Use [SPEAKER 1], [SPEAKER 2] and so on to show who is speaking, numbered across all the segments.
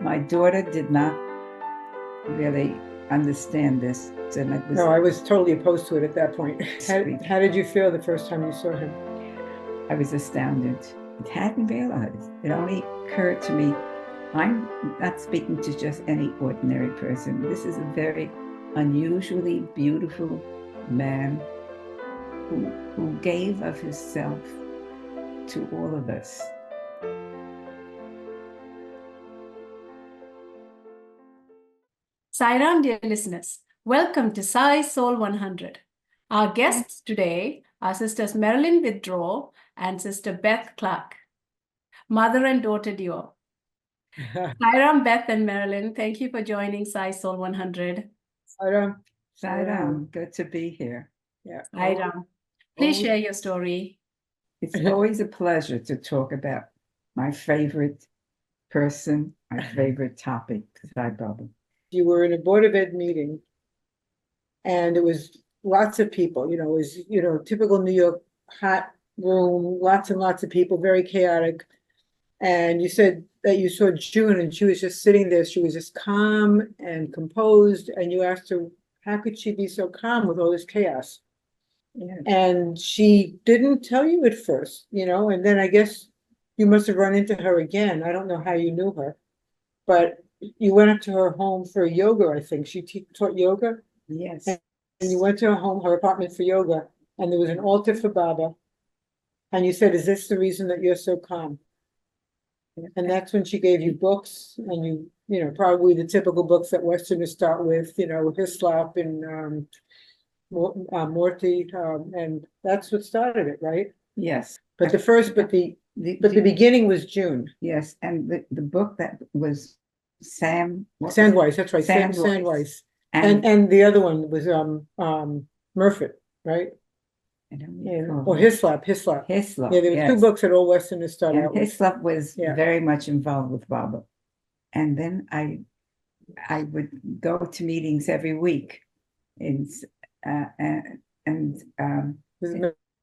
[SPEAKER 1] My daughter did not really understand this, and it was
[SPEAKER 2] No, I was totally opposed to it at that point.
[SPEAKER 1] sweet.
[SPEAKER 2] How did you feel the first time you saw him?
[SPEAKER 1] I was astounded. It hadn't realized. It only occurred to me, I'm not speaking to just any ordinary person. This is a very unusually beautiful man who gave of himself to all of us.
[SPEAKER 3] Sairam, dear listeners, welcome to Sai SOUL 100. Our guests today are Sisters Marilyn Widrow and Sister Beth Clark, mother and daughter duo. Sairam, Beth, and Marilyn, thank you for joining Sai SOUL 100.
[SPEAKER 1] Sairam, good to be here.
[SPEAKER 2] Yeah.
[SPEAKER 3] Sairam, please share your story.
[SPEAKER 1] It's always a pleasure to talk about my favorite person, my favorite topic, Sai Baba.
[SPEAKER 2] You were in a Board of Ed meeting, and it was lots of people, it was, typical New York hot room, lots and lots of people, very chaotic. And you said that you saw June and she was just sitting there. She was just calm and composed. And you asked her, how could she be so calm with all this chaos?
[SPEAKER 1] Yeah.
[SPEAKER 2] And she didn't tell you at first, and then I guess you must have run into her again. I don't know how you knew her, but you went up to her home for yoga, I think. She taught yoga.
[SPEAKER 1] Yes.
[SPEAKER 2] And you went to her home, her apartment for yoga, and there was an altar for Baba. And you said, is this the reason that you're so calm? And that's when she gave you books, and probably the typical books that Westerners start with, Hislop and Morty, and that's what started it, right?
[SPEAKER 1] Yes.
[SPEAKER 2] But the beginning was June.
[SPEAKER 1] Yes, and the book that was
[SPEAKER 2] Sandweiss, that's right, Sandweiss. And the other one was Murfitt, right? Or Hislop.
[SPEAKER 1] Hislop.
[SPEAKER 2] Yeah, there were two books that all Westerners started out with.
[SPEAKER 1] Hislop was very much involved with Baba. And then I would go to meetings every week the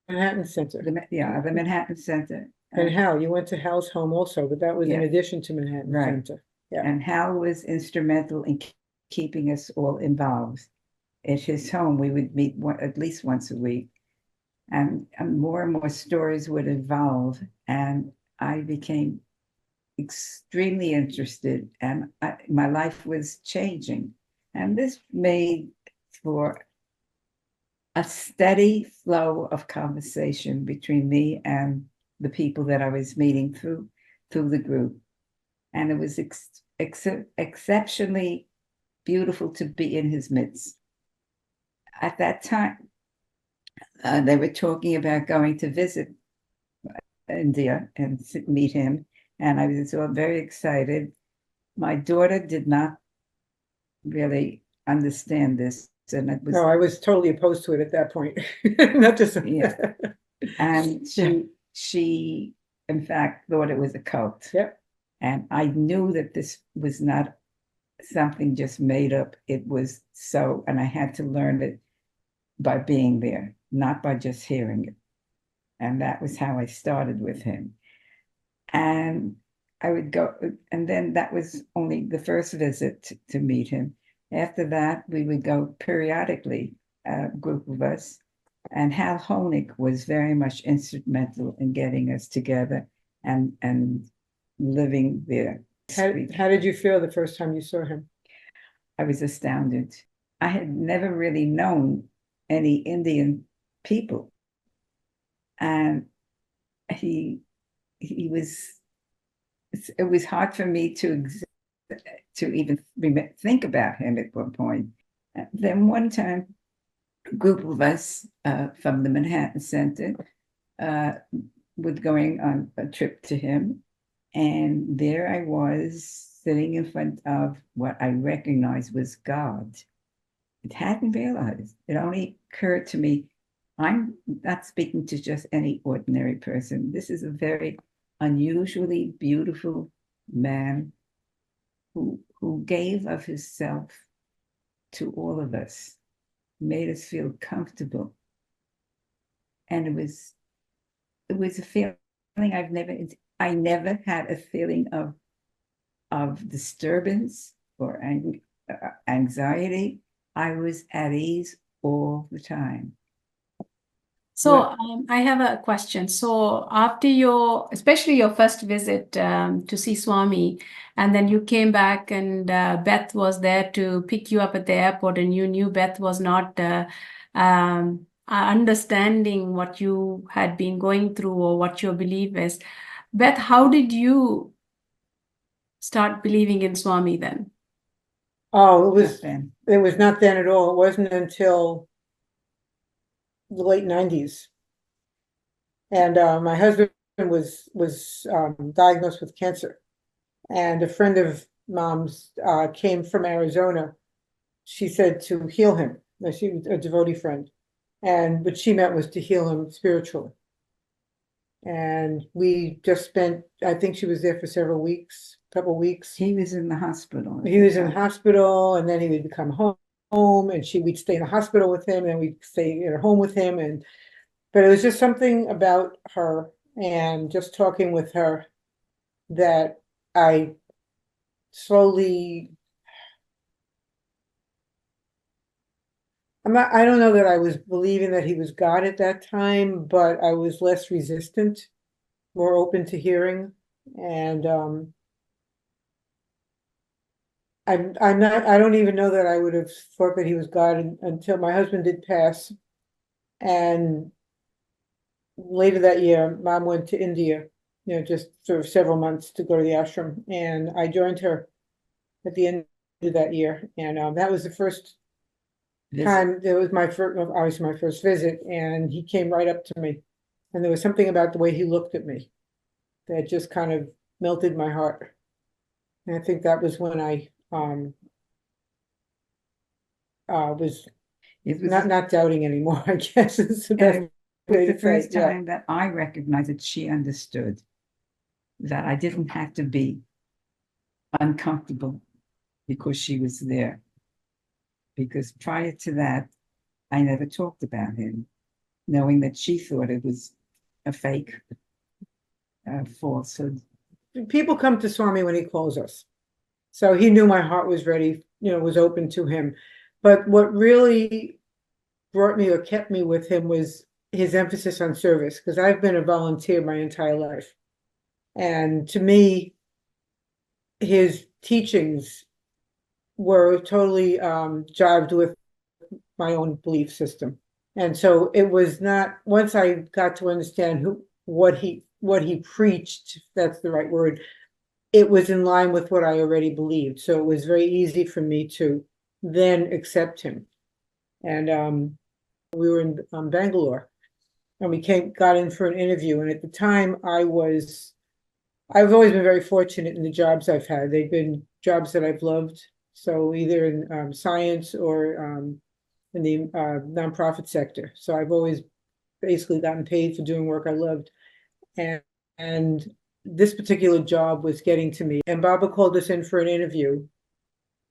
[SPEAKER 2] Manhattan Center.
[SPEAKER 1] The Manhattan Center.
[SPEAKER 2] And Hal, you went to Hal's home also, but that was in addition to Manhattan Center. Yeah.
[SPEAKER 1] And Hal was instrumental in keeping us all involved. At his home, we would meet at least once a week. And more stories would evolve. And I became extremely interested, and my life was changing. And this made for a steady flow of conversation between me and the people that I was meeting through the group. And it was exceptionally beautiful to be in his midst. At that time, they were talking about going to visit India and meet him. And I was all very excited. My daughter did not really understand this. And it was,
[SPEAKER 2] no, I was totally opposed to it at that point. Not just
[SPEAKER 1] and she in fact thought it was a cult.
[SPEAKER 2] Yep.
[SPEAKER 1] And I knew that this was not something just made up. It was so, and I had to learn it by being there, not by just hearing it. And that was how I started with him. And I would go, and then that was only the first visit to meet him. After that, we would go periodically, a group of us, and Hal Honig was very much instrumental in getting us together and living there.
[SPEAKER 2] How did you feel the first time you saw him?
[SPEAKER 1] I was astounded. I had never really known any Indian people. And it was hard for me to even think about him at one point. Then one time, a group of us from the Manhattan Center were going on a trip to him. And there I was sitting in front of what I recognized was God. It hadn't realized. It only occurred to me, I'm not speaking to just any ordinary person. This is a very unusually beautiful man who gave of himself to all of us, made us feel comfortable. And it was a feeling I never had a feeling of of disturbance or anxiety. I was at ease all the time.
[SPEAKER 3] So I have a question. So after especially your first visit to see Swami, and then you came back and Beth was there to pick you up at the airport, and you knew Beth was not understanding what you had been going through or what your belief is. Beth, how did you start believing in Swami then?
[SPEAKER 2] Oh,
[SPEAKER 1] Not then.
[SPEAKER 2] it was not then at all. It wasn't until the late 90s. And my husband was diagnosed with cancer. And a friend of mom's came from Arizona. She said to heal him. Now, she was a devotee friend. And what she meant was to heal him spiritually. And we just spent, I think she was there for several weeks, couple weeks.
[SPEAKER 1] He was in the hospital.
[SPEAKER 2] He was in the hospital, and then he would come home, and we'd stay in the hospital with him, and we'd stay at home with him. But it was just something about her and just talking with her that I slowly, I don't know that I was believing that he was God at that time, but I was less resistant, more open to hearing. And I don't even know that I would have thought that he was God until my husband did pass. And later that year, Mom went to India, just for several months to go to the ashram. And I joined her at the end of that year. And that was the first time, it was obviously my first visit. And he came right up to me. And there was something about the way he looked at me that just kind of melted my heart. And I think that was when I was not doubting anymore, I guess. It's the best way to
[SPEAKER 1] the first
[SPEAKER 2] say,
[SPEAKER 1] time that I recognized that she understood that I didn't have to be uncomfortable because she was there. Because prior to that, I never talked about him, knowing that she thought it was a fake falsehood.
[SPEAKER 2] People come to Swami when he calls us. So he knew my heart was ready, was open to him. But what really brought me or kept me with him was his emphasis on service, because I've been a volunteer my entire life. And to me, his teachings were totally jived with my own belief system. And so it was not, once I got to understand what he preached, if that's the right word, it was in line with what I already believed. So it was very easy for me to then accept him. And we were in Bangalore, and we got in for an interview. And at the time, I've always been very fortunate in the jobs I've had. They've been jobs that I've loved. So either in science or in the nonprofit sector. So I've always basically gotten paid for doing work I loved. And this particular job was getting to me. And Baba called us in for an interview.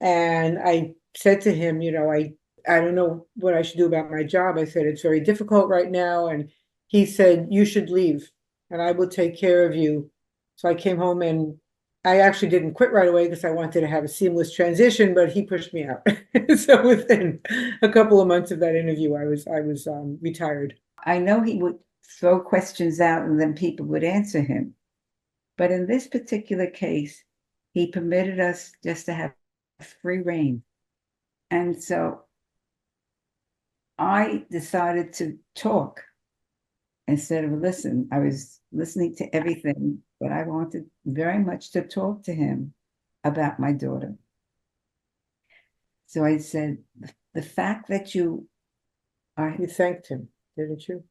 [SPEAKER 2] And I said to him, I don't know what I should do about my job. I said, it's very difficult right now. And he said, you should leave and I will take care of you. So I came home, and I actually didn't quit right away because I wanted to have a seamless transition, but he pushed me out. So within a couple of months of that interview, I was retired.
[SPEAKER 1] I know he would throw questions out and then people would answer him. But in this particular case, he permitted us just to have free reign. And so I decided to talk instead of listen. I was listening to everything, but I wanted very much to talk to him about my daughter. So I said, the fact that you are...
[SPEAKER 2] You thanked him, didn't you?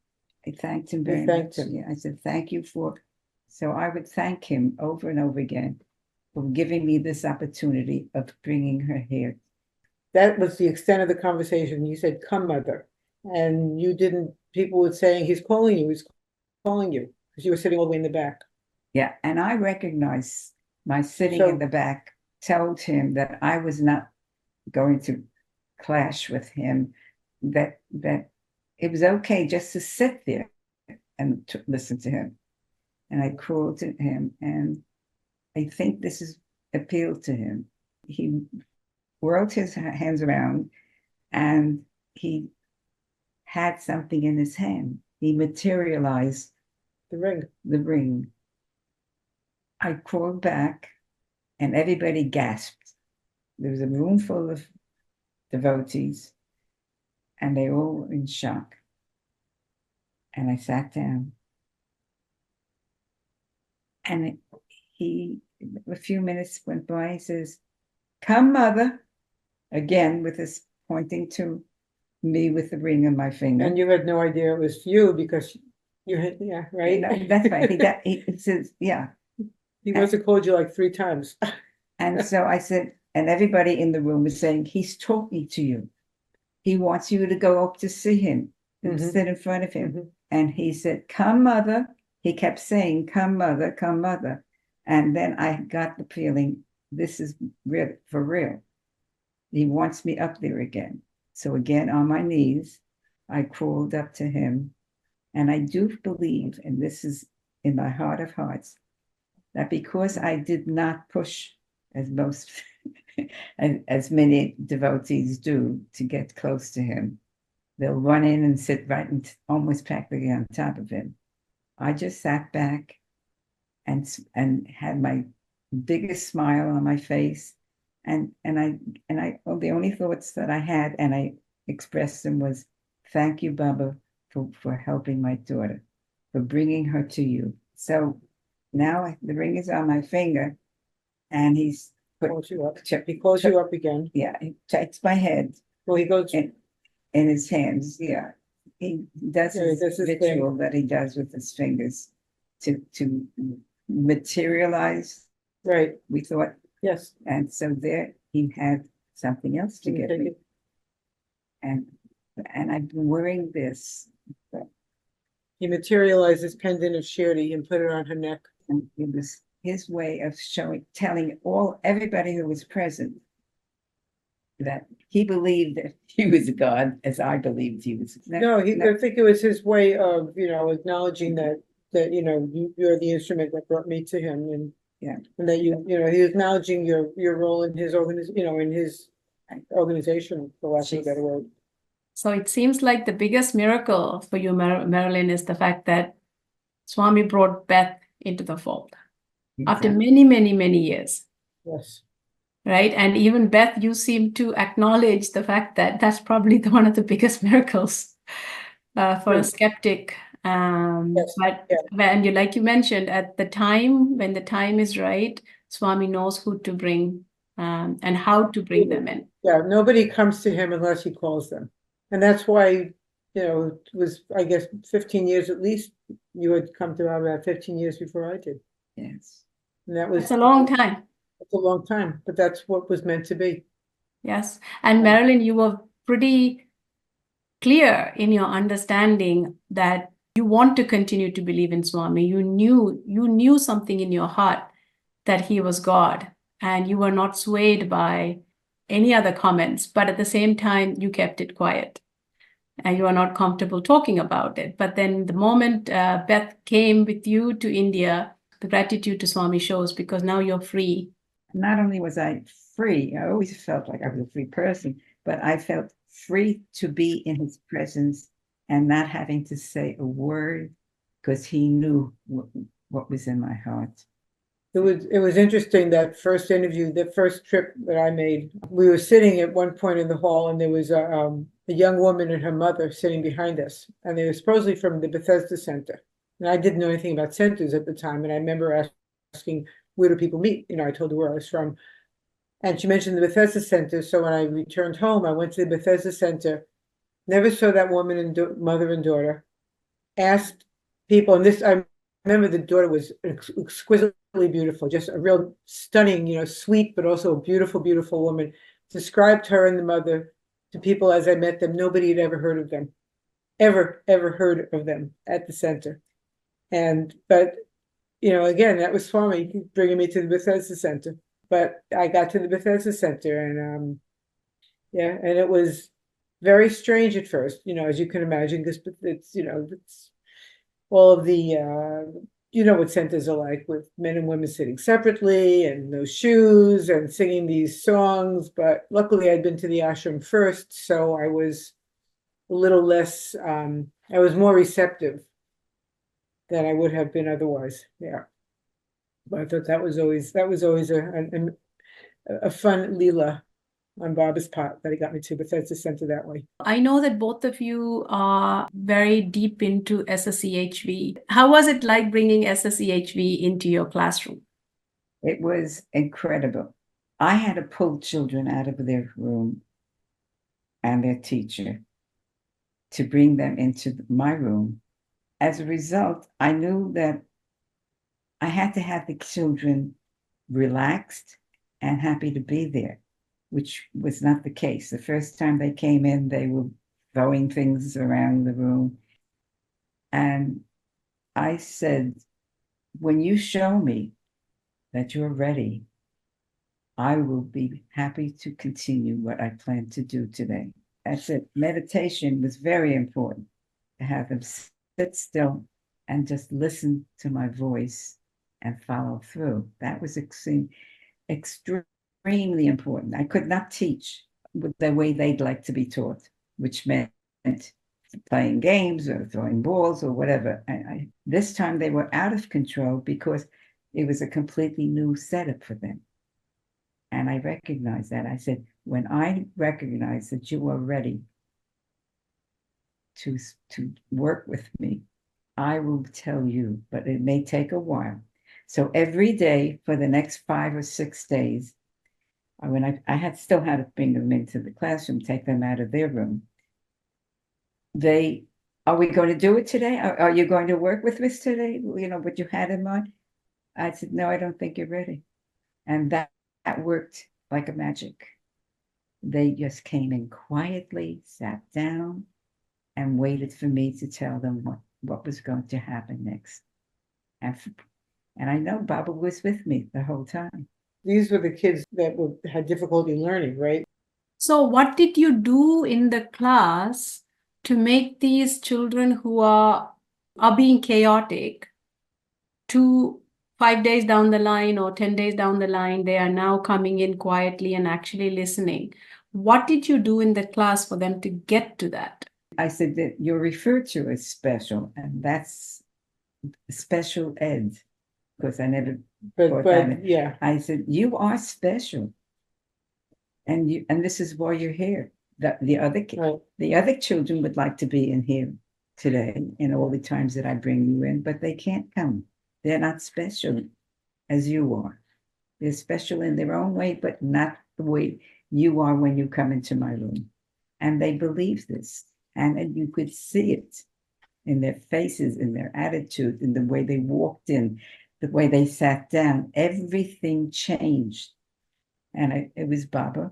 [SPEAKER 1] I thanked him very much. Yeah, I said, thank you for... So I would thank him over and over again for giving me this opportunity of bringing her here.
[SPEAKER 2] That was the extent of the conversation. You said, come, mother. And you didn't, people were saying, he's calling you, because you were sitting all the way in the back.
[SPEAKER 1] Yeah, and I recognized my sitting in the back told him that I was not going to clash with him, that it was okay just to sit there and to listen to him. And I called to him, and I think this is appealed to him. He whirled his hands around and he had something in his hand. He materialized
[SPEAKER 2] The ring.
[SPEAKER 1] the ring. I crawled back and everybody gasped. There was a room full of devotees and they all were in shock. And I sat down. And a few minutes went by, he says, "Come, mother," again with his pointing to me with the ring on my finger.
[SPEAKER 2] And you had no idea it was you because you had, yeah, right?
[SPEAKER 1] You know, that's right. He says, yeah.
[SPEAKER 2] He must have called you like 3 times.
[SPEAKER 1] And so I said, and everybody in the room was saying, "He's talking to you. He wants you to go up to see him and sit in front of him." And he said, "Come, mother." He kept saying, "Come, mother, come, mother." And then I got the feeling, this is real, for real. He wants me up there again. So again, on my knees, I crawled up to him. And I do believe, and this is in my heart of hearts, that because I did not push as most, as many devotees do to get close to him, they'll run in and sit right and almost practically on top of him. I just sat back and had my biggest smile on my face, and the only thoughts that I had, and I expressed them, was, "Thank you, Baba, for helping my daughter, for bringing her to you." So now the ring is on my finger, and he's
[SPEAKER 2] Calls you up. He calls you up again.
[SPEAKER 1] yeah, he takes my head
[SPEAKER 2] Well, he goes,
[SPEAKER 1] in his hands. Yeah, he does
[SPEAKER 2] Yeah, he
[SPEAKER 1] his
[SPEAKER 2] does his
[SPEAKER 1] ritual that he does with his fingers to materialize.
[SPEAKER 2] right,
[SPEAKER 1] We thought,
[SPEAKER 2] yes.
[SPEAKER 1] and so there he had something else to
[SPEAKER 2] Can you
[SPEAKER 1] give
[SPEAKER 2] take
[SPEAKER 1] me,
[SPEAKER 2] it?
[SPEAKER 1] and I've been wearing this,
[SPEAKER 2] He materialized his pendant of Shirdi and put it on her neck.
[SPEAKER 1] and it was his way of telling everybody who was present that he believed that he was a god, as I believed he was.
[SPEAKER 2] No, I think it was his way of, acknowledging that, you're the instrument that brought me to him, and
[SPEAKER 1] Yeah.
[SPEAKER 2] and that he was acknowledging your role in his organization, for lack of a better word.
[SPEAKER 3] So it seems like the biggest miracle for you, Marilyn, is the fact that Swami brought Beth into the fold after many, many, many years.
[SPEAKER 2] Yes.
[SPEAKER 3] Right. And even Beth, you seem to acknowledge the fact that that's probably one of the biggest miracles for a skeptic.
[SPEAKER 2] Yes.
[SPEAKER 3] But
[SPEAKER 2] Yeah.
[SPEAKER 3] when like you mentioned, at the time, when the time is right, Swami knows who to bring and how to bring them in.
[SPEAKER 2] Yeah, nobody comes to him unless he calls them. And that's why, it was, I guess, 15 years at least. You had come to about 15 years before I did.
[SPEAKER 1] Yes.
[SPEAKER 2] And that was
[SPEAKER 3] It's a long time.
[SPEAKER 2] It's a long time, but that's what was meant to be.
[SPEAKER 3] Yes. And Marilyn, you were pretty clear in your understanding that you want to continue to believe in Swami. You knew something in your heart that he was God, and you were not swayed by any other comments, but at the same time, you kept it quiet and you are not comfortable talking about it. But then the moment Beth came with you to India, the gratitude to Swami shows, because now you're free.
[SPEAKER 1] Not only was I free, I always felt like I was a free person, but I felt free to be in his presence and not having to say a word, because he knew what was in my heart.
[SPEAKER 2] It was interesting, that first interview, the first trip that I made. We were sitting at one point in the hall, and there was a young woman and her mother sitting behind us, and they were supposedly from the Bethesda Center. And I didn't know anything about centers at the time, and I remember asking, "Where do people meet?" I told her where I was from, and she mentioned the Bethesda Center. So when I returned home, I went to the Bethesda Center, never saw that woman and mother and daughter, asked people, and this, I remember the daughter was exquisitely beautiful, just a real stunning, sweet, but also a beautiful, beautiful woman. Described her and the mother to people as I met them. Nobody had ever heard of them, ever heard of them at the center. But again, that was Swami bringing me to the Bethesda Center. But I got to the Bethesda Center, and and it was very strange at first, as you can imagine, because it's all of the you know what centers are like, with men and women sitting separately and no shoes and singing these songs. But luckily I'd been to the ashram first, so I was a little less, I was more receptive than I would have been otherwise. Yeah. But I thought that was always a fun Leela on Barbara's part that it got me to Bethesda Center that way.
[SPEAKER 3] I know that both of you are very deep into SSEHV. How was it like bringing SSEHV into your classroom?
[SPEAKER 1] It was incredible. I had to pull children out of their room and their teacher to bring them into my room. As a result, I knew that I had to have the children relaxed and happy to be there, which was not the case. The first time they came in, they were throwing things around the room. And I said, when you show me that you're ready, I will be happy to continue what I plan to do today. That's it. Meditation was very important, to have them sit still and just listen to my voice and follow through. That was extremely important. I could not teach with the way they'd like to be taught, which meant playing games or throwing balls or whatever. This time they were out of control because it was a completely new setup for them. And I recognized that. I said, when I recognize that you are ready to work with me, I will tell you, but it may take a while. So every day for the next 5 or 6 days, when I had still had to bring them into the classroom, take them out of their room, are we going to do it today? Are you going to work with us today? You know, what you had in mind? I said, no, I don't think you're ready. And that worked like a magic. They just came in quietly, sat down, and waited for me to tell them what was going to happen next. And I know Baba was with me the whole time.
[SPEAKER 2] These were the kids that had difficulty learning, right?
[SPEAKER 3] So what did you do in the class to make these children who are being chaotic, 5 days down the line or 10 days down the line, they are now coming in quietly and actually listening? What did you do in the class for them to get to that?
[SPEAKER 1] I said that you're referred to as special, and that's special ed, because I never thought that.
[SPEAKER 2] Yeah.
[SPEAKER 1] I said, you are special. And this is why you're here. The other children would like to be in here today, and all the times that I bring you in, but they can't come. They're not special as you are. They're special in their own way, but not the way you are when you come into my room. And they believe this. And you could see it in their faces, in their attitude, in the way they walked in, the way they sat down. Everything changed. And it was Baba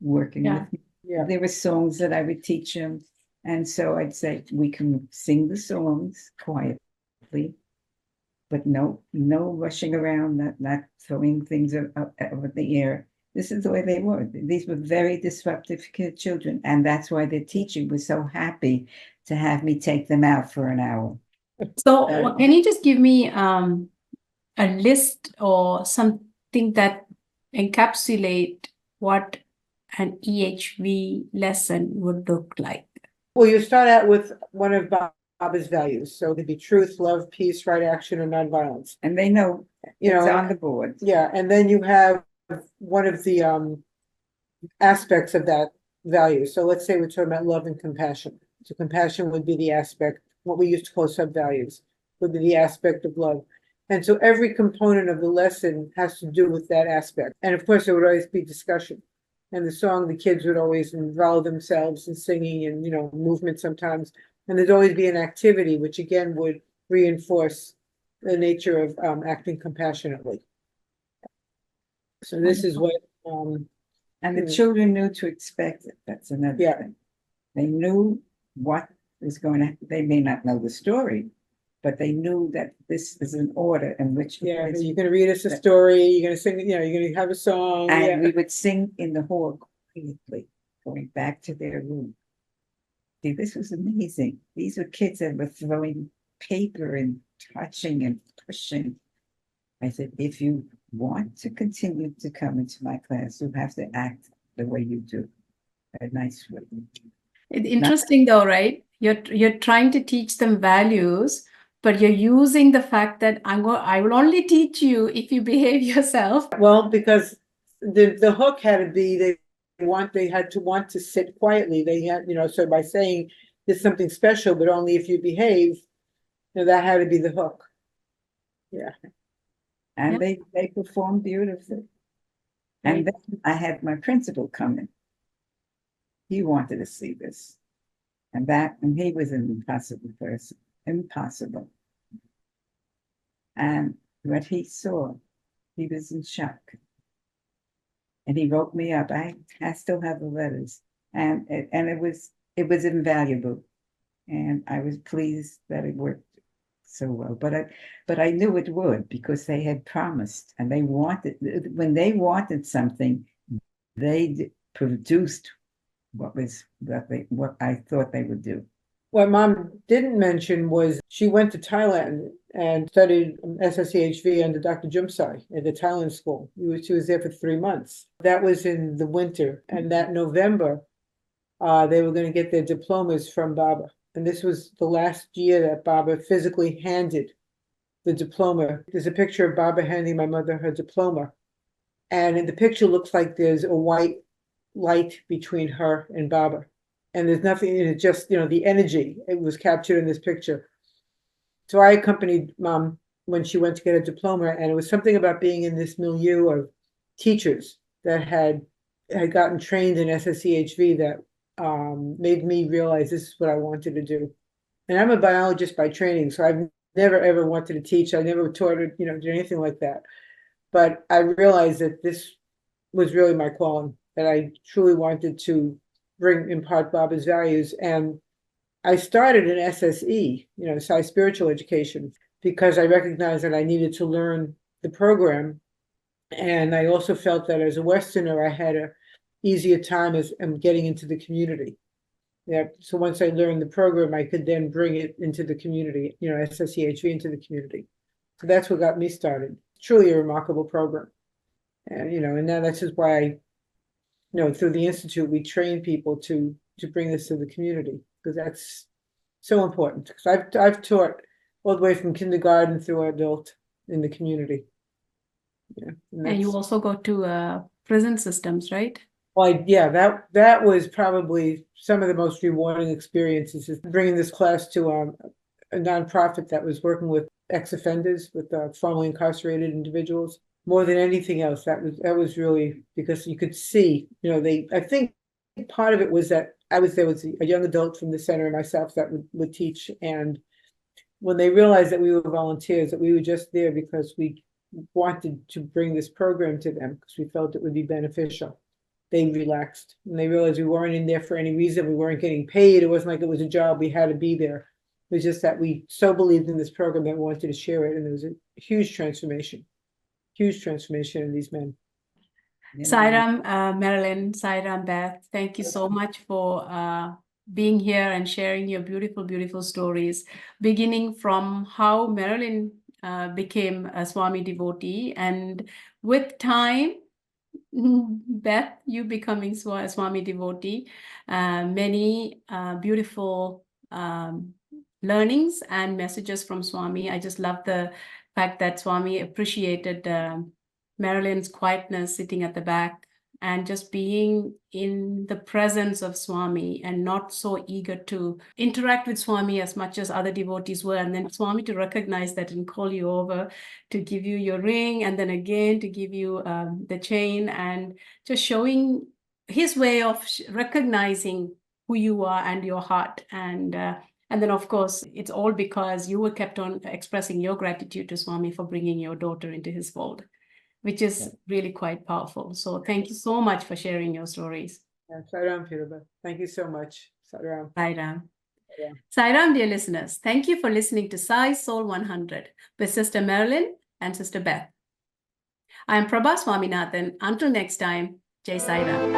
[SPEAKER 1] working with me.
[SPEAKER 2] Yeah.
[SPEAKER 1] There were songs that I would teach them. And so I'd say, we can sing the songs quietly, but no rushing around, not throwing things up over the air. This is the way they were. These were very disruptive children. And that's why the teacher was so happy to have me take them out for an hour.
[SPEAKER 3] So can you just give me a list or something that encapsulate what an EHV lesson would look like?
[SPEAKER 2] Well, you start out with one of Baba's values. So it'd be truth, love, peace, right action, and nonviolence.
[SPEAKER 1] And they know it's on the board.
[SPEAKER 2] Yeah. And then you have one of the aspects of that value. So let's say we're talking about love and compassion. So compassion would be the aspect, what we used to call sub-values, would be the aspect of love. And so every component of the lesson has to do with that aspect. And of course, there would always be discussion. And the song, the kids would always involve themselves in singing and, movement sometimes. And there'd always be an activity, which again would reinforce the nature of acting compassionately. So this is what...
[SPEAKER 1] and the children knew to expect it. That's another thing. They knew what was going to, they may not know the story, but they knew that this is an order in which...
[SPEAKER 2] Yeah, you're going to read us a story, you're going to sing, you're going to have a song.
[SPEAKER 1] And we would sing in the hall quietly, going back to their room. See, this was amazing. These were kids that were throwing paper and touching and pushing. I said, if you want to continue to come into my class, you have to act the way you do. A nice way.
[SPEAKER 3] Interesting though, right? You're trying to teach them values, but you're using the fact that I will only teach you if you behave yourself.
[SPEAKER 2] Well, because the hook had to be they had to want to sit quietly. They had, so by saying there's something special, but only if you behave, that had to be the hook. Yeah.
[SPEAKER 1] And
[SPEAKER 3] Yeah.
[SPEAKER 1] they performed beautifully. And then I had my principal come in. He wanted to see this. And he was an impossible person. Impossible. And what he saw, he was in shock. And he wrote me up. I still have the letters. And it was invaluable. And I was pleased that it worked so well. But I knew it would, because they had promised, and when they wanted something, they produced what I thought they would do.
[SPEAKER 2] What Mom didn't mention was she went to Thailand and studied SSEHV under Dr. Jumsai at the Thailand school. She was there for 3 months. That was in the winter. And that November, they were going to get their diplomas from Baba. And this was the last year that Baba physically handed the diploma. There's a picture of Baba handing my mother her diploma. And in the picture looks like there's a white light between her and Baba. And there's nothing, it's just, the energy, it was captured in this picture. So I accompanied Mom when she went to get a diploma, and it was something about being in this milieu of teachers that had gotten trained in SSEHV that made me realize this is what I wanted to do. And I'm a biologist by training, so I've never ever wanted to teach. I never taught or, did anything like that. But I realized that this was really my calling, that I truly wanted to impart Baba's values. And I started in SSE, Sai Spiritual Education, because I recognized that I needed to learn the program. And I also felt that as a Westerner, I had a easier time as I'm getting into the community. Yeah. So once I learned the program, I could then bring it into the community, SSEHV into the community. So that's what got me started. Truly a remarkable program. And, and now that's just why through the Institute, we train people to bring this to the community, because that's so important. Because I've taught all the way from kindergarten through adult in the community. Yeah.
[SPEAKER 3] And you also go to prison systems, right?
[SPEAKER 2] Well, yeah, that was probably some of the most rewarding experiences, is bringing this class to a nonprofit that was working with ex-offenders, with formerly incarcerated individuals. More than anything else, that was really, because you could see, I think part of it was that I was there with a young adult from the center and myself that would teach. And when they realized that we were volunteers, that we were just there because we wanted to bring this program to them, because we felt it would be beneficial, they relaxed. And they realized we weren't in there for any reason. We weren't getting paid. It wasn't like it was a job. We had to be there. It was just that we so believed in this program that we wanted to share it. And there was a huge transformation in these men.
[SPEAKER 3] Sairam, Marilyn, Sairam, Beth, thank you so much for being here and sharing your beautiful, beautiful stories, beginning from how Marilyn became a Swami devotee, and with time, Beth, you becoming a Swami devotee, many beautiful learnings and messages from Swami. I just love the fact that Swami appreciated Marilyn's quietness, sitting at the back, and just being in the presence of Swami and not so eager to interact with Swami as much as other devotees were. And then Swami to recognize that and call you over to give you your ring, and then again to give you the chain, and just showing his way of recognizing who you are and your heart. And then, of course, it's all because you were kept on expressing your gratitude to Swami for bringing your daughter into his fold, which is really quite powerful. So thank you so much for sharing your stories.
[SPEAKER 2] Yeah, Sairam, Peter. Thank you so much. Sairam.
[SPEAKER 3] Sairam.
[SPEAKER 2] Yeah.
[SPEAKER 3] Sairam, dear listeners, thank you for listening to Sai Soul 100 with Sister Marilyn and Sister Beth. I am Prabha Swaminathan. Until next time, Jai Sairam.